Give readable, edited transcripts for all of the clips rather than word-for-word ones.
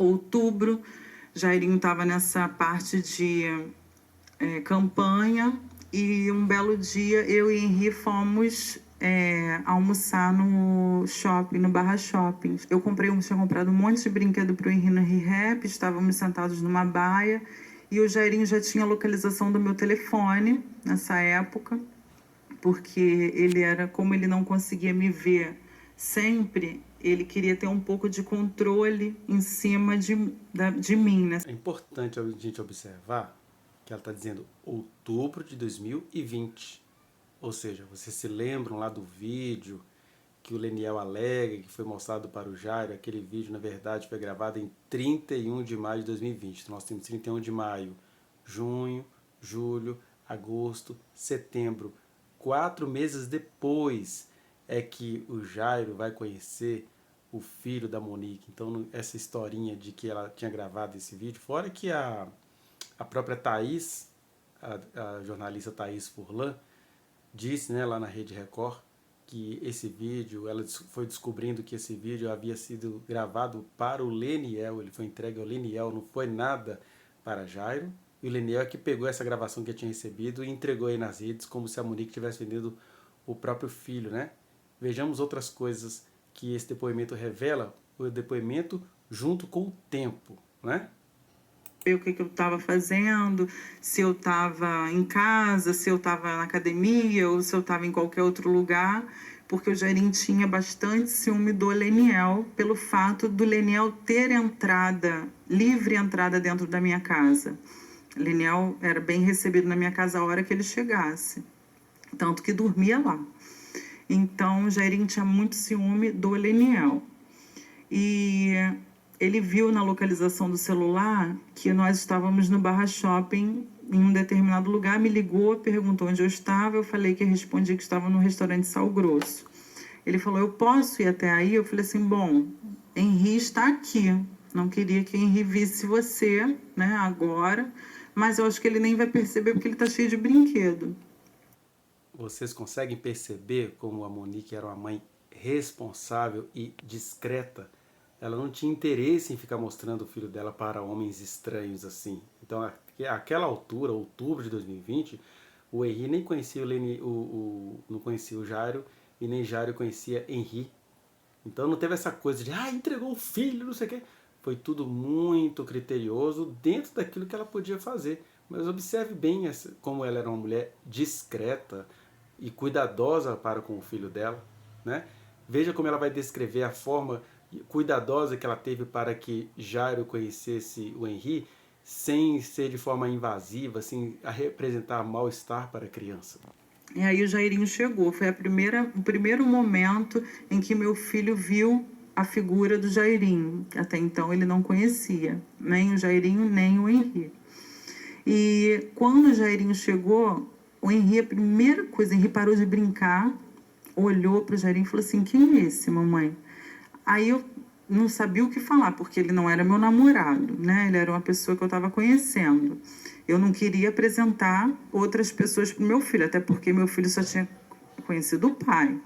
outubro. Jairinho estava nessa parte de campanha e um belo dia eu e Henri fomos almoçar no shopping, no Barra Shopping. Tinha comprado um monte de brinquedo para o Henri no ReHap, estávamos sentados numa baia e o Jairinho já tinha a localização do meu telefone nessa época, porque como ele não conseguia me ver sempre, ele queria ter um pouco de controle em cima de mim, né? É importante a gente observar que ela está dizendo outubro de 2020. Ou seja, vocês se lembram lá do vídeo que o Leniel alega que foi mostrado para o Jairo? Aquele vídeo, na verdade, foi gravado em 31 de maio de 2020. Então, nós temos 31 de maio, junho, julho, agosto, setembro. 4 meses depois é que o Jairo vai conhecer o filho da Monique. Então, essa historinha de que ela tinha gravado esse vídeo, fora que a própria Thaís, a jornalista Thaís Furlan, disse, né, lá na Rede Record, que esse vídeo, ela foi descobrindo que esse vídeo havia sido gravado para o Leniel, ele foi entregue ao Leniel, não foi nada para Jairo, e o Leniel é que pegou essa gravação que eu tinha recebido e entregou aí nas redes, como se a Monique tivesse vendido o próprio filho, né? Vejamos outras coisas que esse depoimento revela, o depoimento junto com o tempo, né? O que eu estava fazendo, se eu estava em casa, se eu estava na academia ou se eu estava em qualquer outro lugar, porque o Jairinho tinha bastante ciúme do Leniel, pelo fato do Leniel ter livre entrada dentro da minha casa. O Leniel era bem recebido na minha casa a hora que ele chegasse, tanto que dormia lá. Então, o Jairinho tinha muito ciúme do Leniel. E ele viu na localização do celular que nós estávamos no Barra Shopping em um determinado lugar, me ligou, perguntou onde eu estava, eu falei que respondi que estava no restaurante Sal Grosso. Ele falou, eu posso ir até aí? Eu falei assim, bom, Henri está aqui, não queria que Henri visse você, né, agora, mas eu acho que ele nem vai perceber porque ele está cheio de brinquedo. Vocês conseguem perceber como a Monique era uma mãe responsável e discreta? Ela não tinha interesse em ficar mostrando o filho dela para homens estranhos assim. Então, àquela altura, outubro de 2020, o Henri nem conhecia não conhecia o Jairo e nem Jairo conhecia Henri. Então não teve essa coisa de, entregou o filho, não sei o quê. Foi tudo muito criterioso dentro daquilo que ela podia fazer. Mas observe bem como ela era uma mulher discreta e cuidadosa para com o filho dela, né? Veja como ela vai descrever a forma cuidadosa que ela teve para que Jairo conhecesse o Henri, sem ser de forma invasiva, sem representar mal-estar para a criança. E aí o Jairinho chegou, foi o primeiro momento em que meu filho viu a figura do Jairinho, que até então ele não conhecia, nem o Jairinho, nem o Henri. E quando o Jairinho chegou, o Henri, a primeira coisa, o Henri parou de brincar, olhou para o Jairinho e falou assim, quem é esse, mamãe? Aí eu não sabia o que falar, porque ele não era meu namorado, né? Ele era uma pessoa que eu estava conhecendo. Eu não queria apresentar outras pessoas para o meu filho, até porque meu filho só tinha conhecido o pai.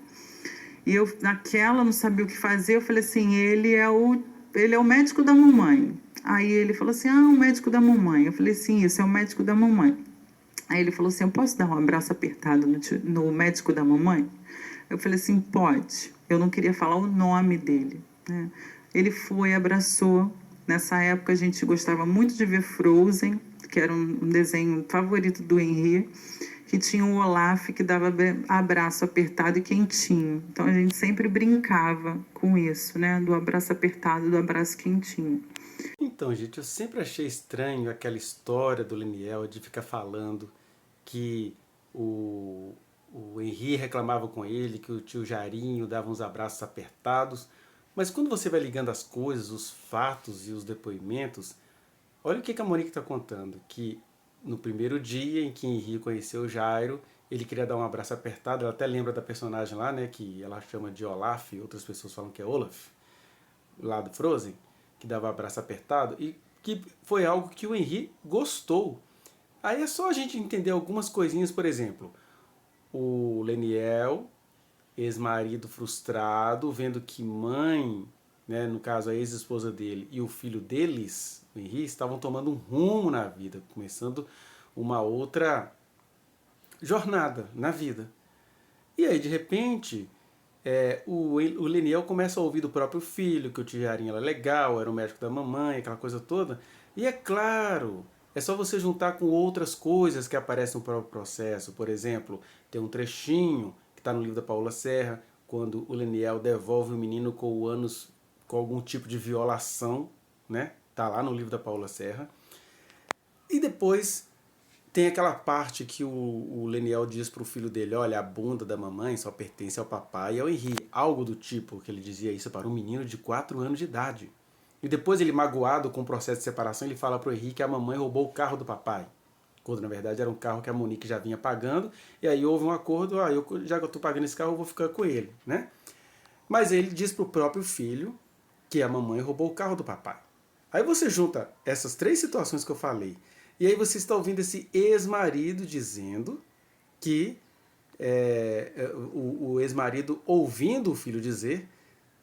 E eu, naquela, não sabia o que fazer, eu falei assim, ele é o médico da mamãe. Aí ele falou assim, o médico da mamãe. Eu falei assim, isso, é o médico da mamãe. Aí ele falou assim, eu posso dar um abraço apertado no médico da mamãe? Eu falei assim, pode. Eu não queria falar o nome dele, né? Ele foi, abraçou. Nessa época a gente gostava muito de ver Frozen, que era um desenho favorito do Henri, que tinha o Olaf que dava abraço apertado e quentinho. Então a gente sempre brincava com isso, né? Do abraço apertado, do abraço quentinho. Então, gente, eu sempre achei estranho aquela história do Leniel de ficar falando que o Henri reclamava com ele, que o tio Jairinho dava uns abraços apertados. Mas quando você vai ligando as coisas, os fatos e os depoimentos, olha o que a Monique está contando, que no primeiro dia em que Henri conheceu o Jairo, ele queria dar um abraço apertado, ela até lembra da personagem lá, né, que ela chama de Olaf, outras pessoas falam que é Olaf, lá do Frozen, que dava um abraço apertado, e que foi algo que o Henri gostou. Aí é só a gente entender algumas coisinhas, por exemplo, o Leniel, ex-marido frustrado, vendo que mãe né, no caso a ex-esposa dele e o filho deles, o Henri, estavam tomando um rumo na vida, começando uma outra jornada na vida. E aí, de repente, o Leniel começa a ouvir do próprio filho que o tio Jarinho era legal, era o médico da mamãe, aquela coisa toda. E é claro, é só você juntar com outras coisas que aparecem no próprio processo. Por exemplo, tem um trechinho que está no livro da Paula Serra, quando o Leniel devolve o menino com o ânus com algum tipo de violação, né? Tá lá no livro da Paula Serra. E depois tem aquela parte que o Leniel diz pro filho dele, olha, a bunda da mamãe só pertence ao papai e ao Henri. Algo do tipo, que ele dizia isso para um menino de 4 anos de idade. E depois ele, magoado com o processo de separação, ele fala pro Henri que a mamãe roubou o carro do papai. Quando na verdade era um carro que a Monique já vinha pagando. E aí houve um acordo, já que eu tô pagando esse carro, eu vou ficar com ele, né? Mas ele diz pro próprio filho que a mamãe roubou o carro do papai. Aí você junta essas 3 situações que eu falei, e aí você está ouvindo esse ex-marido dizendo que o ex-marido ouvindo o filho dizer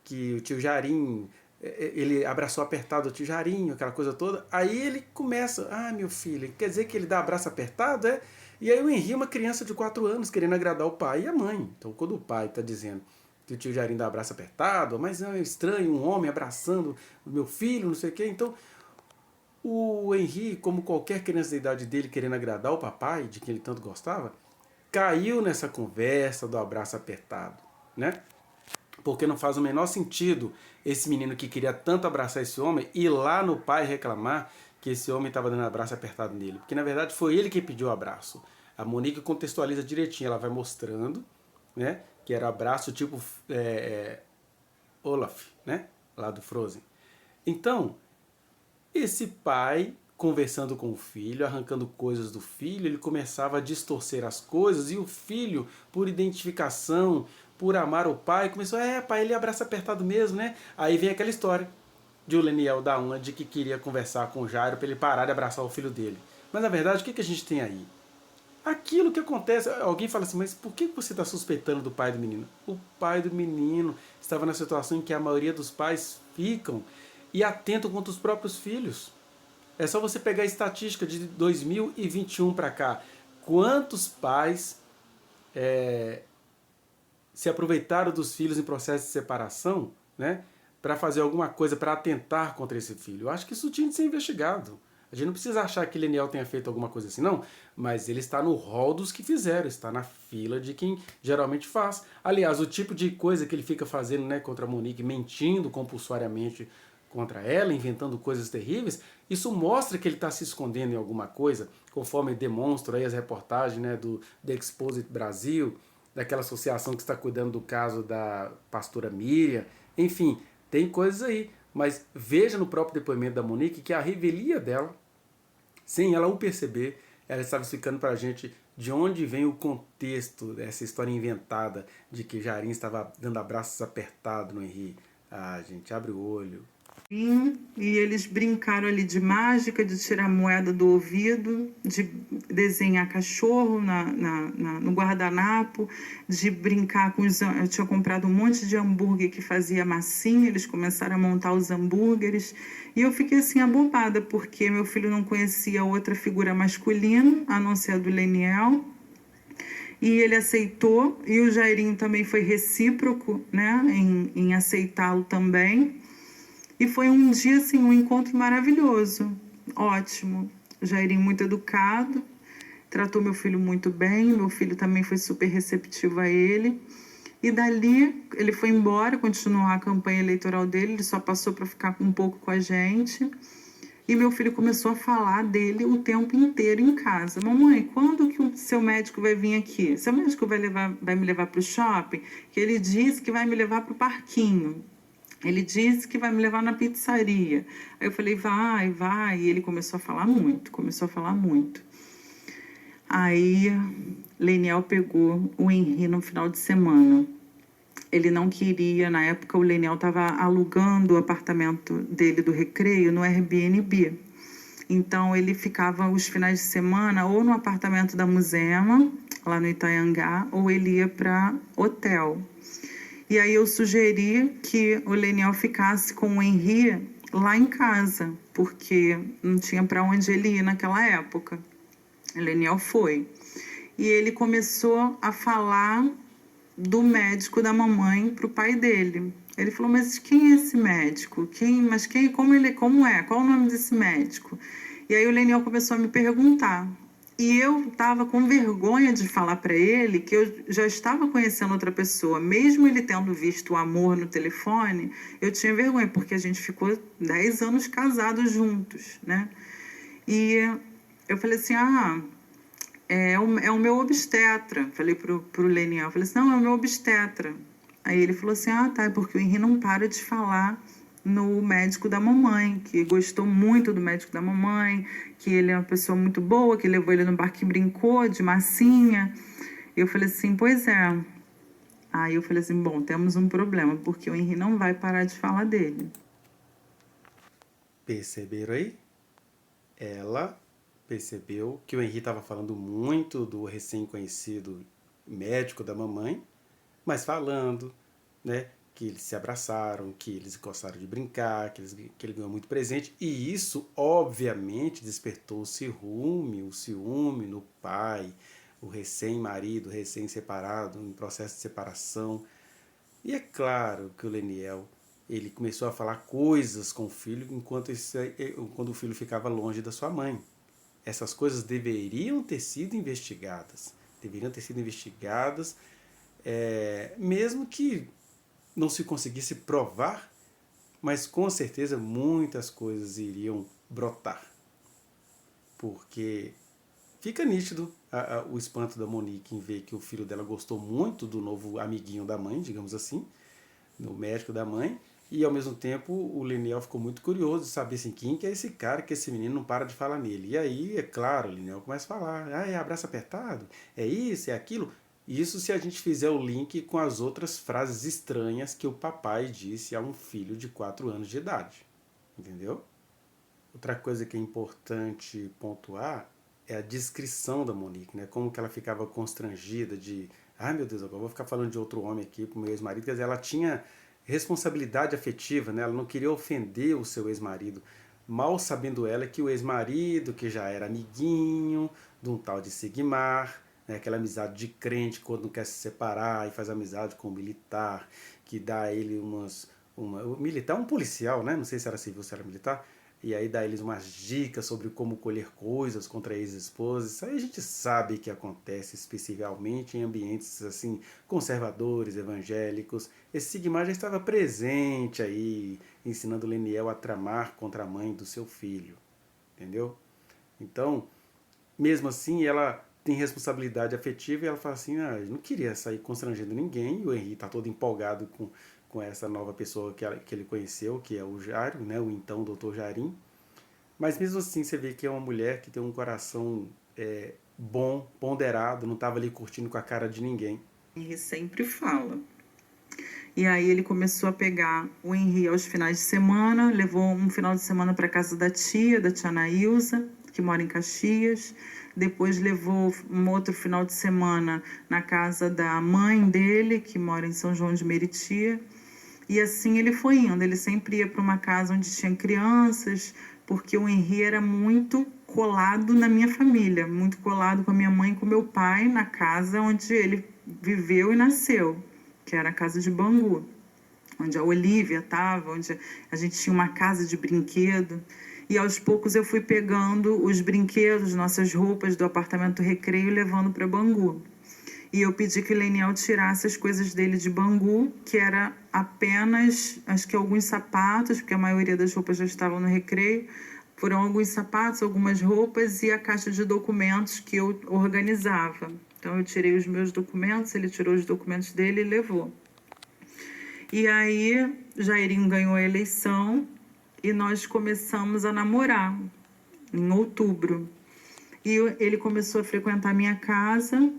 que o tio Jarim, ele abraçou apertado o tio Jarinho, aquela coisa toda. Aí ele começa, meu filho, quer dizer que ele dá abraço apertado, é? E aí o Henri é uma criança de 4 anos querendo agradar o pai e a mãe. Então quando o pai está dizendo que o tio Jarim dá abraço apertado, mas é estranho um homem abraçando o meu filho, não sei o quê. Então o Henri, como qualquer criança da idade dele querendo agradar o papai, de quem ele tanto gostava, caiu nessa conversa do abraço apertado, né? Porque não faz o menor sentido esse menino que queria tanto abraçar esse homem ir lá no pai reclamar que esse homem estava dando abraço apertado nele. Porque na verdade foi ele que pediu o abraço. A Monique contextualiza direitinho, ela vai mostrando, né, que era abraço tipo Olaf, né, lá do Frozen. Então, esse pai, conversando com o filho, arrancando coisas do filho, ele começava a distorcer as coisas e o filho, por identificação, por amar o pai, começou, pai, ele abraça apertado mesmo, né? Aí vem aquela história de o Leniel dar uma de que queria conversar com o Jairo para ele parar de abraçar o filho dele. Mas na verdade, o que a gente tem aí? Aquilo que acontece, alguém fala assim, mas por que você está suspeitando do pai do menino? O pai do menino estava na situação em que a maioria dos pais ficam e atentam contra os próprios filhos. É só você pegar a estatística de 2021 para cá. Quantos pais se aproveitaram dos filhos em processo de separação, né, para fazer alguma coisa, para atentar contra esse filho? Eu acho que isso tinha de ser investigado. A gente não precisa achar que Leniel tenha feito alguma coisa assim, não. Mas ele está no rol dos que fizeram, está na fila de quem geralmente faz. Aliás, o tipo de coisa que ele fica fazendo, né, contra a Monique, mentindo compulsoriamente contra ela, inventando coisas terríveis, isso mostra que ele está se escondendo em alguma coisa, conforme demonstram aí as reportagens, né, do The Exposed Brasil, daquela associação que está cuidando do caso da pastora Miriam. Enfim, tem coisas aí. Mas veja no próprio depoimento da Monique que a revelia dela, sem ela o perceber, ela estava explicando para a gente de onde vem o contexto dessa história inventada de que Jarim estava dando abraços apertados no Henri. Gente, abre o olho. E eles brincaram ali de mágica, de tirar moeda do ouvido, de desenhar cachorro no guardanapo, de brincar com os... Eu tinha comprado um monte de hambúrguer que fazia massinha, eles começaram a montar os hambúrgueres. E eu fiquei assim abobada, porque meu filho não conhecia outra figura masculina, a não ser a do Leniel. E ele aceitou, e o Jairinho também foi recíproco, né, em aceitá-lo também. E foi um dia, assim, um encontro maravilhoso, ótimo. O Jairinho muito educado, tratou meu filho muito bem, meu filho também foi super receptivo a ele. E dali, ele foi embora, continuou a campanha eleitoral dele, ele só passou para ficar um pouco com a gente. E meu filho começou a falar dele o tempo inteiro em casa. Mamãe, quando que o seu médico vai vir aqui? Seu médico vai me levar para o shopping? Que ele disse que vai me levar para o parquinho. Ele disse que vai me levar na pizzaria. Aí eu falei, vai. E ele começou a falar muito. Aí Leniel pegou o Henri no final de semana. Ele não queria, na época o Leniel estava alugando o apartamento dele do Recreio no Airbnb. Então ele ficava os finais de semana ou no apartamento da Muzema, lá no Itaiangá, ou ele ia para hotel. E aí eu sugeri que o Leniel ficasse com o Henri lá em casa, porque não tinha para onde ele ir naquela época. O Leniel foi. E ele começou a falar do médico da mamãe para o pai dele. Ele falou, mas quem é esse médico? Como é? Qual o nome desse médico? E aí o Leniel começou a me perguntar. E eu estava com vergonha de falar para ele que eu já estava conhecendo outra pessoa. Mesmo ele tendo visto o amor no telefone, eu tinha vergonha, porque a gente ficou 10 anos casados juntos, né? E eu falei assim, é o meu obstetra. Falei pro Leniel, falei assim, não, é o meu obstetra. Aí ele falou assim, tá, é porque o Henri não para de falar no médico da mamãe, que gostou muito do médico da mamãe, que ele é uma pessoa muito boa, que levou ele no bar que brincou, de massinha. Eu falei assim, pois é. Aí eu falei assim, bom, temos um problema, porque o Henri não vai parar de falar dele. Perceberam aí? Ela percebeu que o Henri estava falando muito do recém-conhecido médico da mamãe, mas falando, né, que eles se abraçaram, que eles gostaram de brincar, que ele ganhou muito presente, e isso obviamente despertou o ciúme no pai, o recém-marido, recém-separado, em processo de separação. E é claro que o Leniel ele começou a falar coisas com o filho quando o filho ficava longe da sua mãe. Essas coisas deveriam ter sido investigadas. Mesmo que não se conseguisse provar, mas com certeza muitas coisas iriam brotar. Porque fica nítido o espanto da Monique em ver que o filho dela gostou muito do novo amiguinho da mãe, digamos assim, no médico da mãe, e ao mesmo tempo o Leniel ficou muito curioso de saber assim, quem que é esse cara, que esse menino não para de falar nele. E aí, é claro, o Leniel começa a falar, é abraço apertado, é isso, é aquilo. Isso se a gente fizer o link com as outras frases estranhas que o papai disse a um filho de 4 anos de idade. Entendeu? Outra coisa que é importante pontuar é a descrição da Monique, né? Como que ela ficava constrangida de, meu Deus, agora eu vou ficar falando de outro homem aqui pro meu ex-marido. Quer dizer, ela tinha responsabilidade afetiva, né? Ela não queria ofender o seu ex-marido. Mal sabendo ela que o ex-marido, que já era amiguinho de um tal de Sigmar, né? Aquela amizade de crente quando não quer se separar e faz amizade com o militar, que dá a ele o militar é um policial, né? Não sei se era civil ou se era militar, e aí dá eles umas dicas sobre como colher coisas contra a ex-esposa. Isso aí a gente sabe que acontece especialmente em ambientes assim conservadores, evangélicos. Esse Sigmar já estava presente aí, ensinando Leniel a tramar contra a mãe do seu filho, entendeu? Então, mesmo assim, ela tem responsabilidade afetiva e ela fala assim, eu não queria sair constrangendo ninguém, e o Henri está todo empolgado com essa nova pessoa que ele conheceu, que é o Jário, né, o então Dr. Jarim. Mas mesmo assim você vê que é uma mulher que tem um coração bom, ponderado, não estava ali curtindo com a cara de ninguém. Henri sempre fala. E aí ele começou a pegar o Henri aos finais de semana, levou um final de semana para casa da tia Anaísa, que mora em Caxias. Depois levou um outro final de semana na casa da mãe dele, que mora em São João de Meriti. E assim ele foi indo. Ele sempre ia para uma casa onde tinha crianças, porque o Henri era muito colado na minha família, muito colado com a minha mãe e com meu pai, na casa onde ele viveu e nasceu, que era a casa de Bangu, onde a Olivia estava, onde a gente tinha uma casa de brinquedo. E aos poucos eu fui pegando os brinquedos, nossas roupas do apartamento Recreio, levando para Bangu. E eu pedi que o Leniel tirasse as coisas dele de Bangu, que era apenas, acho que alguns sapatos, porque a maioria das roupas já estavam no Recreio. Foram alguns sapatos, algumas roupas e a caixa de documentos que eu organizava. Então eu tirei os meus documentos, ele tirou os documentos dele e levou. E aí Jairinho ganhou a eleição e nós começamos a namorar em outubro. E ele começou a frequentar a minha casa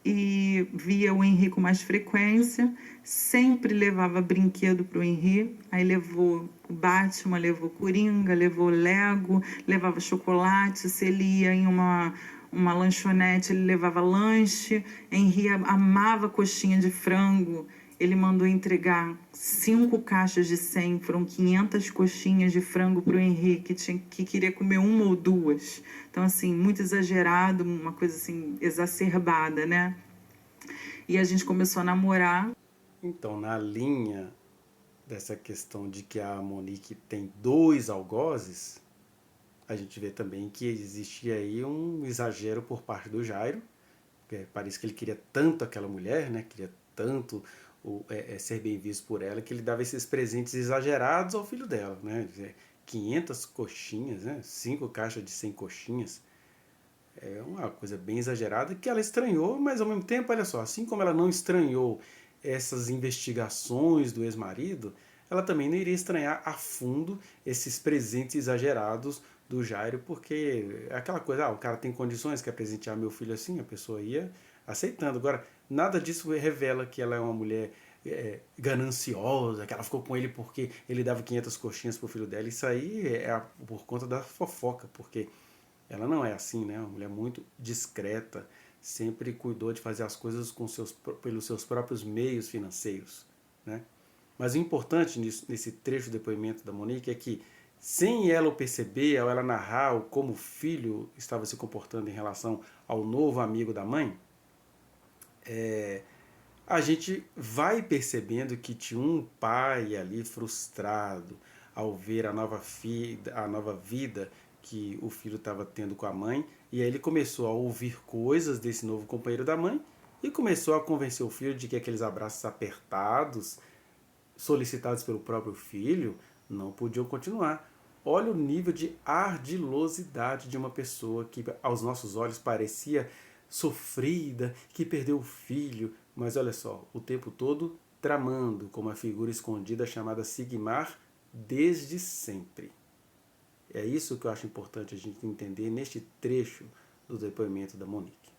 e via o Henri com mais frequência, sempre levava brinquedo para o Henri, aí levou o Batman, levou Coringa, levou Lego, levava chocolate, se ele ia em uma lanchonete, ele levava lanche. Henri amava coxinha de frango Ele mandou entregar 5 caixas de 100, foram 500 coxinhas de frango para o Henrique, que queria comer uma ou duas. Então, assim, muito exagerado, uma coisa assim, exacerbada, né? E a gente começou a namorar. Então, na linha dessa questão de que a Monique tem 2 algozes, a gente vê também que existia aí um exagero por parte do Jairo, porque parece que ele queria tanto aquela mulher, né? Queria tanto ser bem visto por ela, que ele dava esses presentes exagerados ao filho dela, né? 500 coxinhas, né? 5 caixas de 100 coxinhas. É uma coisa bem exagerada que ela estranhou, mas ao mesmo tempo, olha só, assim como ela não estranhou essas investigações do ex-marido, ela também não iria estranhar a fundo esses presentes exagerados do Jairo, porque é aquela coisa, o cara tem condições, quer presentear meu filho assim, a pessoa ia aceitando. Agora, nada disso revela que ela é uma mulher gananciosa, que ela ficou com ele porque ele dava 500 coxinhas pro filho dela. Isso aí por conta da fofoca, porque ela não é assim, né? Uma mulher muito discreta, sempre cuidou de fazer as coisas pelos seus próprios meios financeiros, né? Mas o importante nesse trecho do depoimento da Monique é que, sem ela o perceber, ao ela narrar como o filho estava se comportando em relação ao novo amigo da mãe, a gente vai percebendo que tinha um pai ali frustrado ao ver a nova vida que o filho estava tendo com a mãe, e aí ele começou a ouvir coisas desse novo companheiro da mãe e começou a convencer o filho de que aqueles abraços apertados, solicitados pelo próprio filho, não podiam continuar. Olha o nível de ardilosidade de uma pessoa que aos nossos olhos parecia sofrida, que perdeu o filho, mas olha só, o tempo todo tramando com uma figura escondida chamada Sigmar desde sempre. É isso que eu acho importante a gente entender neste trecho do depoimento da Monique.